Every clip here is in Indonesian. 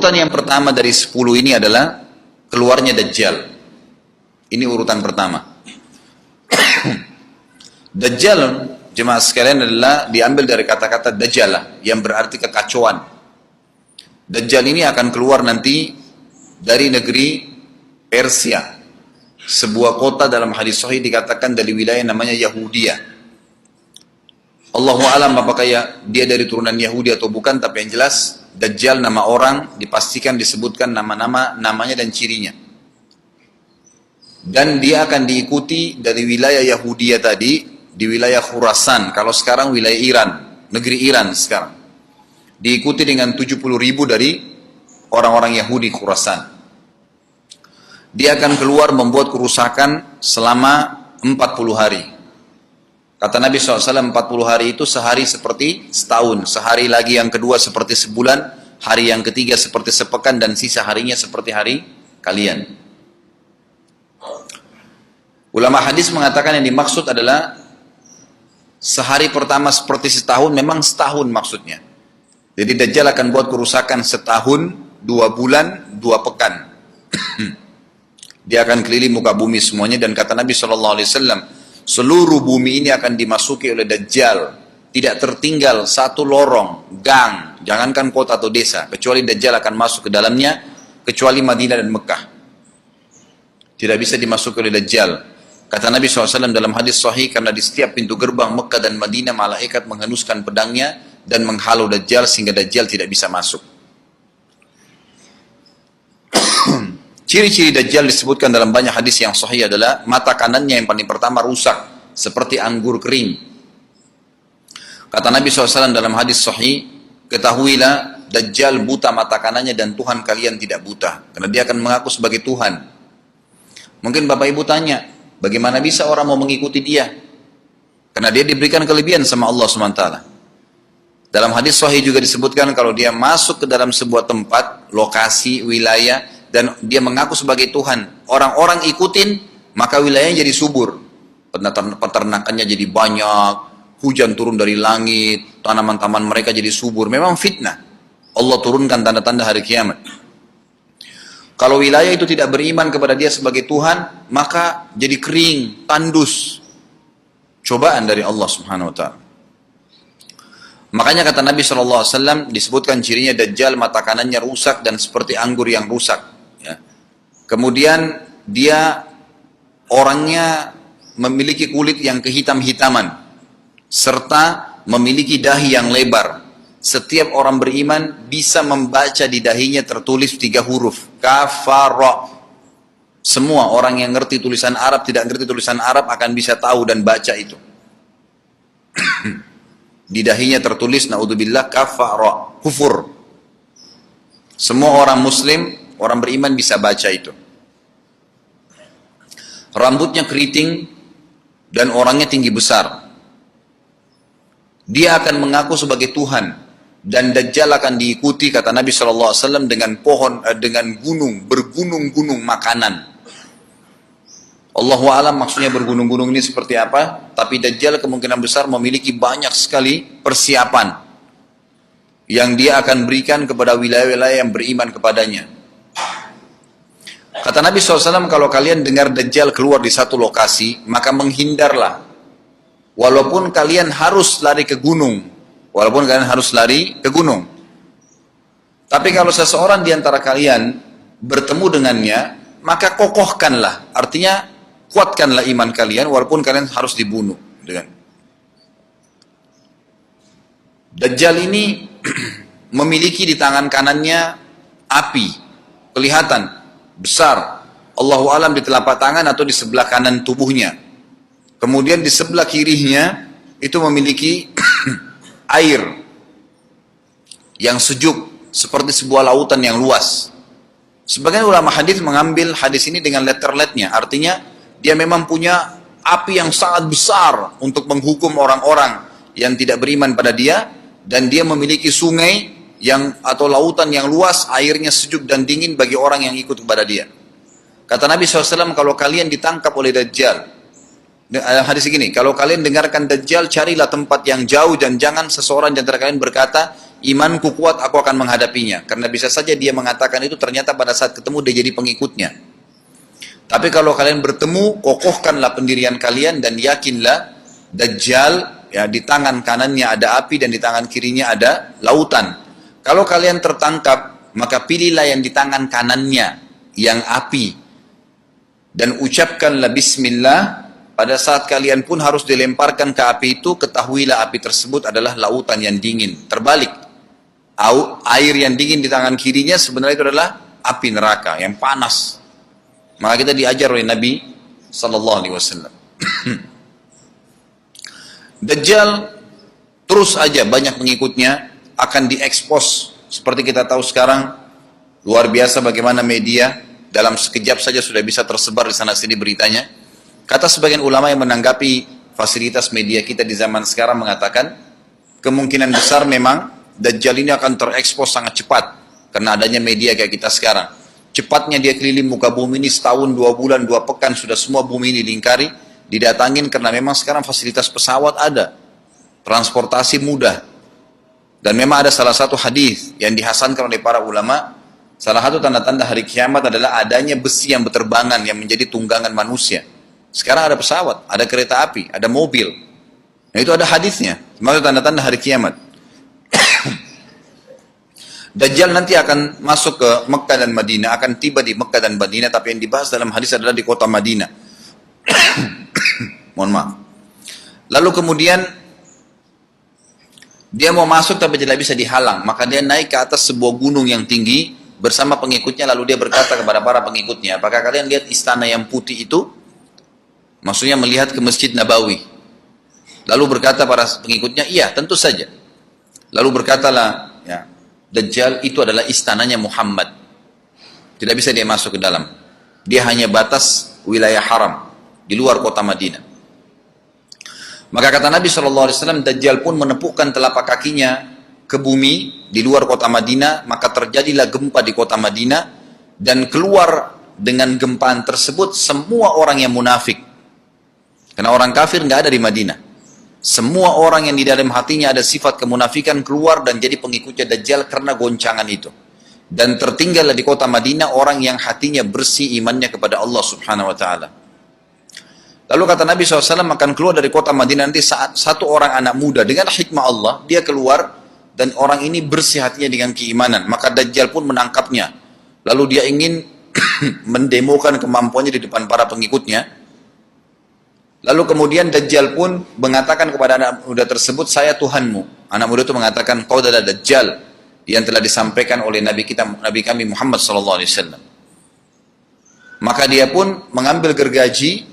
Urutan yang pertama dari 10 ini adalah keluarnya Dajjal. Ini urutan pertama. Dajjal, jemaah sekalian, adalah diambil dari kata-kata Dajjalah yang berarti kekacauan. Dajjal ini akan keluar nanti dari negeri Persia. Sebuah kota dalam hadis sahih dikatakan dari wilayah namanya Yahudiyah. Allahu alam apakah dia dari turunan Yahudi atau bukan, tapi yang jelas Dajjal nama orang, dipastikan disebutkan namanya dan cirinya. Dan dia akan diikuti dari wilayah Yahudiyah tadi, di wilayah Khurasan, kalau sekarang wilayah Iran, negeri Iran sekarang. Diikuti dengan 70.000 dari orang-orang Yahudi Khurasan. Dia akan keluar membuat kerusakan selama 40 hari. Kata Nabi SAW, 40 hari itu sehari seperti setahun, sehari lagi yang kedua seperti sebulan, hari yang ketiga seperti sepekan, dan sisa harinya seperti hari kalian. Ulama hadis mengatakan yang dimaksud adalah sehari pertama seperti setahun, memang setahun maksudnya. Jadi Dajjal akan buat kerusakan setahun, 2 bulan, 2 pekan. Dia akan keliling muka bumi semuanya, dan kata Nabi SAW, seluruh bumi ini akan dimasuki oleh Dajjal. Tidak tertinggal satu lorong, gang, jangankan kota atau desa, kecuali Dajjal akan masuk ke dalamnya, kecuali Madinah dan Mekah. Tidak bisa dimasuki oleh Dajjal. Kata Nabi SAW dalam hadis sahih, karena di setiap pintu gerbang Mekah dan Madinah, malaikat menghenuskan pedangnya dan menghalau Dajjal sehingga Dajjal tidak bisa masuk. Ciri-ciri Dajjal disebutkan dalam banyak hadis yang sahih adalah mata kanannya yang paling pertama rusak, seperti anggur kering. Kata Nabi SAW dalam hadis sahih, ketahuilah Dajjal buta mata kanannya dan Tuhan kalian tidak buta. Karena dia akan mengaku sebagai Tuhan. Mungkin Bapak Ibu tanya, bagaimana bisa orang mau mengikuti dia? Karena dia diberikan kelebihan sama Allah SWT. Dalam hadis sahih juga disebutkan kalau dia masuk ke dalam sebuah tempat, lokasi, wilayah, dan dia mengaku sebagai Tuhan, orang-orang ikutin, maka wilayahnya jadi subur. Peternakannya jadi banyak, hujan turun dari langit, tanaman-tanaman mereka jadi subur. Memang fitnah. Allah turunkan tanda-tanda hari kiamat. Kalau wilayah itu tidak beriman kepada dia sebagai Tuhan, maka jadi kering, tandus. Cobaan dari Allah Subhanahu wa ta'ala. Makanya kata Nabi SAW, disebutkan cirinya Dajjal mata kanannya rusak dan seperti anggur yang rusak. Ya. Kemudian dia orangnya memiliki kulit yang kehitam-hitaman, serta memiliki dahi yang lebar. Setiap orang beriman bisa membaca di dahinya tertulis 3 huruf, kafara. Semua orang yang ngerti tulisan Arab, tidak ngerti tulisan Arab akan bisa tahu dan baca itu. Di dahinya tertulis naudzubillah kafara, kufur. Semua orang muslim, orang beriman bisa baca itu. Rambutnya keriting dan orangnya tinggi besar. Dia akan mengaku sebagai Tuhan dan Dajjal akan diikuti kata Nabi SAW dengan dengan gunung, bergunung-gunung makanan. Allahu alam maksudnya bergunung-gunung ini seperti apa, tapi Dajjal kemungkinan besar memiliki banyak sekali persiapan yang dia akan berikan kepada wilayah-wilayah yang beriman kepadanya. Kata Nabi SAW, kalau kalian dengar Dajjal keluar di satu lokasi, maka menghindarlah. Walaupun kalian harus lari ke gunung. Tapi kalau seseorang di antara kalian bertemu dengannya, maka kokohkanlah. Artinya, kuatkanlah iman kalian, walaupun kalian harus dibunuh. Dajjal ini memiliki di tangan kanannya api. Kelihatan. Besar, Allahu alam di telapak tangan atau di sebelah kanan tubuhnya. Kemudian di sebelah kirinya itu memiliki air yang sejuk seperti sebuah lautan yang luas. Sebagian ulama hadis mengambil hadis ini dengan letter-letternya, artinya dia memang punya api yang sangat besar untuk menghukum orang-orang yang tidak beriman pada dia, dan dia memiliki sungai atau lautan yang luas, airnya sejuk dan dingin bagi orang yang ikut kepada dia. Kata Nabi SAW, kalau kalian ditangkap oleh Dajjal, hadis gini, kalau kalian dengarkan Dajjal, carilah tempat yang jauh dan jangan seseorang di antara kalian berkata, imanku kuat, aku akan menghadapinya. Karena bisa saja dia mengatakan itu, ternyata pada saat ketemu dia jadi pengikutnya. Tapi kalau kalian bertemu, kokohkanlah pendirian kalian dan yakinlah Dajjal, ya, di tangan kanannya ada api dan di tangan kirinya ada lautan. Kalau kalian tertangkap, maka pilihlah yang di tangan kanannya, yang api. Dan ucapkanlah bismillah, pada saat kalian pun harus dilemparkan ke api itu, ketahuilah api tersebut adalah lautan yang dingin. Terbalik, air yang dingin di tangan kirinya sebenarnya itu adalah api neraka yang panas. Maka kita diajar oleh Nabi SAW. Dajjal terus aja banyak pengikutnya, akan diekspos. Seperti kita tahu sekarang, luar biasa bagaimana media dalam sekejap saja sudah bisa tersebar di sana sini beritanya. Kata sebagian ulama yang menanggapi fasilitas media kita di zaman sekarang mengatakan, kemungkinan besar memang Dajjal ini akan terekspos sangat cepat karena adanya media kayak kita sekarang. Cepatnya dia keliling muka bumi ini setahun, 2 bulan, 2 pekan, sudah semua bumi ini dilingkari, didatangin karena memang sekarang fasilitas pesawat ada, transportasi mudah. Dan memang ada salah satu hadis yang dihasankan oleh para ulama, salah satu tanda-tanda hari kiamat adalah adanya besi yang berterbangan yang menjadi tunggangan manusia. Sekarang ada pesawat, ada kereta api, ada mobil. Nah, itu ada hadisnya. Maksud tanda-tanda hari kiamat. Dajjal nanti akan masuk ke Mekah dan Madinah, akan tiba di Mekah dan Madinah, tapi yang dibahas dalam hadis adalah di kota Madinah. Mohon maaf. Lalu kemudian dia mau masuk tapi tidak bisa dihalang, maka dia naik ke atas sebuah gunung yang tinggi bersama pengikutnya, lalu dia berkata kepada para pengikutnya, apakah kalian lihat istana yang putih itu? Maksudnya melihat ke Masjid Nabawi. Lalu berkata para pengikutnya, iya tentu saja. Lalu berkatalah, ya, Dajjal itu adalah istananya Muhammad. Tidak bisa dia masuk ke dalam. Dia hanya batas wilayah haram di luar kota Madinah. Maka kata Nabi SAW, Dajjal pun menepukkan telapak kakinya ke bumi di luar kota Madinah, maka terjadilah gempa di kota Madinah, dan keluar dengan gempaan tersebut semua orang yang munafik. Karena orang kafir nggak ada di Madinah. Semua orang yang di dalam hatinya ada sifat kemunafikan keluar dan jadi pengikutnya Dajjal karena goncangan itu. Dan tertinggallah di kota Madinah orang yang hatinya bersih imannya kepada Allah Subhanahu Wa Taala. Lalu kata Nabi SAW akan keluar dari kota Madinah nanti saat satu orang anak muda dengan hikmah Allah, dia keluar dan orang ini bersih hatinya dengan keimanan. Maka Dajjal pun menangkapnya. Lalu dia ingin mendemokan kemampuannya di depan para pengikutnya. Lalu kemudian Dajjal pun mengatakan kepada anak muda tersebut, saya Tuhanmu. Anak muda itu mengatakan, kau adalah Dajjal yang telah disampaikan oleh Nabi kami Muhammad SAW. Maka dia pun mengambil gergaji.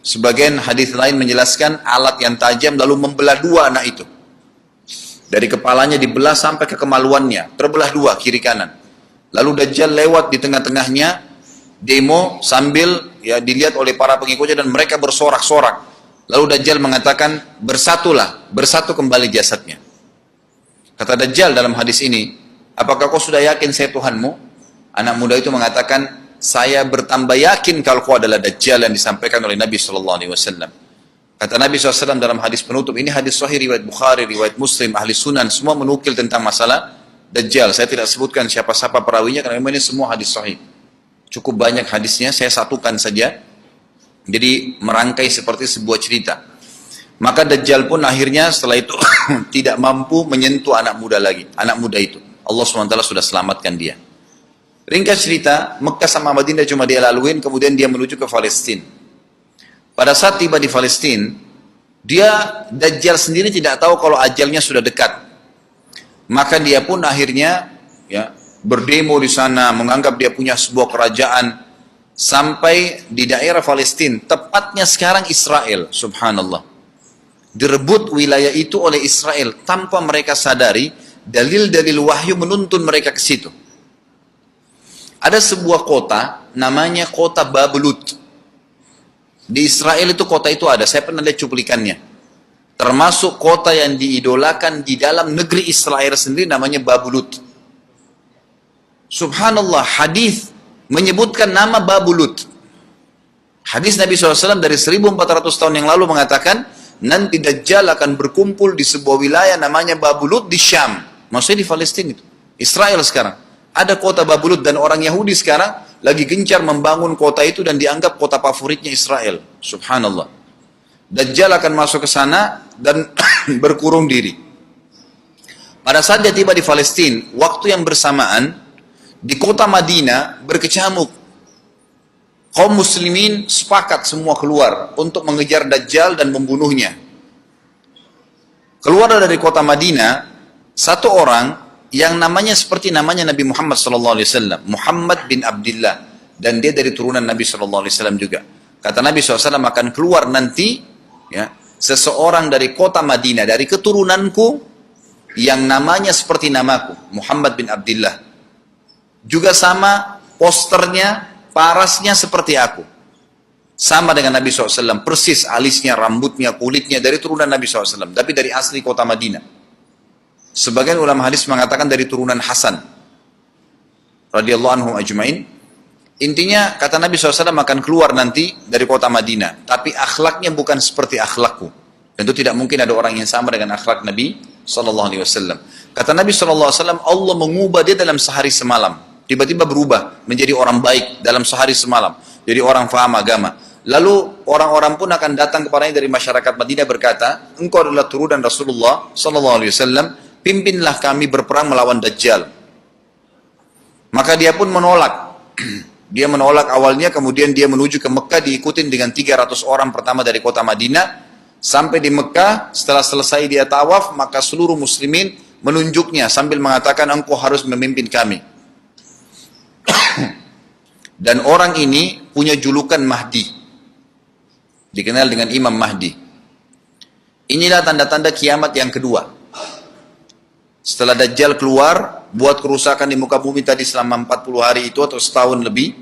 Sebagian hadis lain menjelaskan alat yang tajam lalu membelah dua anak itu. Dari kepalanya dibelah sampai ke kemaluannya, terbelah dua kiri kanan. Lalu Dajjal lewat di tengah-tengahnya, demo sambil ya dilihat oleh para pengikutnya dan mereka bersorak-sorak. Lalu Dajjal mengatakan, bersatulah, bersatu kembali jasadnya. Kata Dajjal dalam hadis ini, apakah kau sudah yakin saya Tuhanmu? Anak muda itu mengatakan, saya bertambah yakin kalau kau adalah Dajjal yang disampaikan oleh Nabi SAW. Kata Nabi SAW dalam hadis penutup, ini hadis sahih riwayat Bukhari, riwayat Muslim, ahli sunan, semua menukil tentang masalah Dajjal. Saya tidak sebutkan siapa-siapa perawinya karena memang ini semua hadis sahih. Cukup banyak hadisnya, saya satukan saja. Jadi merangkai seperti sebuah cerita. Maka Dajjal pun akhirnya setelah itu tidak mampu menyentuh anak muda lagi. Anak muda itu. Allah SWT sudah selamatkan dia. Ringkas cerita, Mekah sama Madinah cuma dia laluin, kemudian dia menuju ke Palestina. Pada saat tiba di Palestina, Dajjal sendiri tidak tahu kalau ajalnya sudah dekat. Maka dia pun akhirnya ya berdemo di sana, menganggap dia punya sebuah kerajaan, sampai di daerah Palestina, tepatnya sekarang Israel, subhanallah. Direbut wilayah itu oleh Israel tanpa mereka sadari, dalil-dalil wahyu menuntun mereka ke situ. Ada sebuah kota, namanya kota Babelut. Di Israel itu kota itu ada, saya pernah lihat cuplikannya. Termasuk kota yang diidolakan di dalam negeri Israel sendiri, namanya Babelut. Subhanallah, hadis menyebutkan nama Babelut. Hadis Nabi SAW dari 1400 tahun yang lalu mengatakan, nanti Dajjal akan berkumpul di sebuah wilayah namanya Babelut di Syam. maksudnya di Palestina itu, Israel sekarang. Ada kota Babulud dan orang Yahudi sekarang lagi gencar membangun kota itu dan dianggap kota favoritnya Israel. Subhanallah. Dajjal akan masuk ke sana dan berkurung diri. Pada saat dia tiba di Palestina, waktu yang bersamaan, di kota Madinah berkecamuk. Kaum muslimin sepakat semua keluar untuk mengejar Dajjal dan membunuhnya. Keluar dari kota Madinah, satu orang yang namanya seperti namanya Nabi Muhammad SAW, Muhammad bin Abdullah, dan dia dari turunan Nabi SAW juga. Kata Nabi SAW akan keluar nanti, ya, seseorang dari kota Madinah, dari keturunanku, yang namanya seperti namaku, Muhammad bin Abdullah. Juga sama posternya, parasnya seperti aku. Sama dengan Nabi SAW, persis alisnya, rambutnya, kulitnya, dari turunan Nabi SAW, tapi dari asli kota Madinah. Sebagian ulama hadis mengatakan dari turunan Hasan radhiyallahu anhum ajmain. Intinya kata Nabi SAW akan keluar nanti dari kota Madinah, tapi akhlaknya bukan seperti akhlakku. Tentu tidak mungkin ada orang yang sama dengan akhlak Nabi SAW. Kata Nabi SAW, Allah mengubah dia dalam sehari semalam. Tiba-tiba berubah menjadi orang baik dalam sehari semalam, jadi orang faham agama. Lalu orang-orang pun akan datang kepadanya dari masyarakat Madinah berkata, engkau adalah turunan Rasulullah SAW, pimpinlah kami berperang melawan Dajjal. Maka dia pun menolak. Dia menolak awalnya, kemudian dia menuju ke Mekah diikutin dengan 300 orang pertama dari kota Madinah. Sampai di Mekah, setelah selesai dia tawaf, maka seluruh muslimin menunjuknya sambil mengatakan, engkau harus memimpin kami. Dan orang ini punya julukan Mahdi, dikenal dengan Imam Mahdi. Inilah tanda-tanda kiamat yang kedua. Setelah Dajjal keluar, buat kerusakan di muka bumi tadi selama 40 hari itu atau setahun lebih.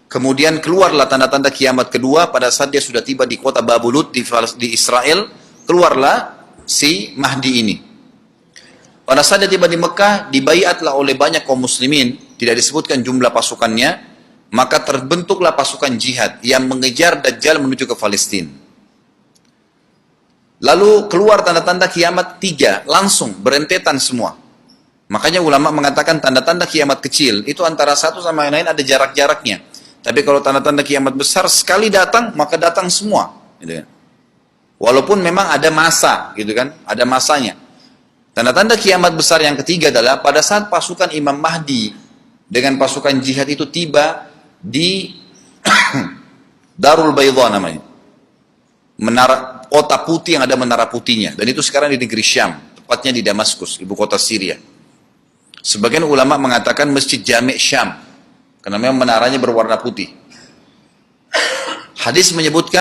Kemudian keluarlah tanda-tanda kiamat kedua pada saat dia sudah tiba di kota Babulud di Israel. Keluarlah si Mahdi ini. Pada saat dia tiba di Mekah, dibaiatlah oleh banyak kaum muslimin, tidak disebutkan jumlah pasukannya, maka terbentuklah pasukan jihad yang mengejar Dajjal menuju ke Palestina. Lalu keluar tanda-tanda kiamat 3, langsung berentetan semua. Makanya ulama mengatakan tanda-tanda kiamat kecil itu antara satu sama yang lain ada jarak-jaraknya. Tapi kalau tanda-tanda kiamat besar sekali datang, maka datang semua. Gitu kan. Walaupun memang ada masa, gitu kan, ada masanya. Tanda-tanda kiamat besar yang ketiga adalah pada saat pasukan Imam Mahdi dengan pasukan jihad itu tiba di Darul Baydha namanya. Menara kota putih yang ada menara putihnya, dan itu sekarang di negeri Syam, tepatnya di Damaskus, ibu kota Syria. Sebagian ulama mengatakan Masjid Jami' Syam, karena memang menaranya berwarna putih. Hadis menyebutkan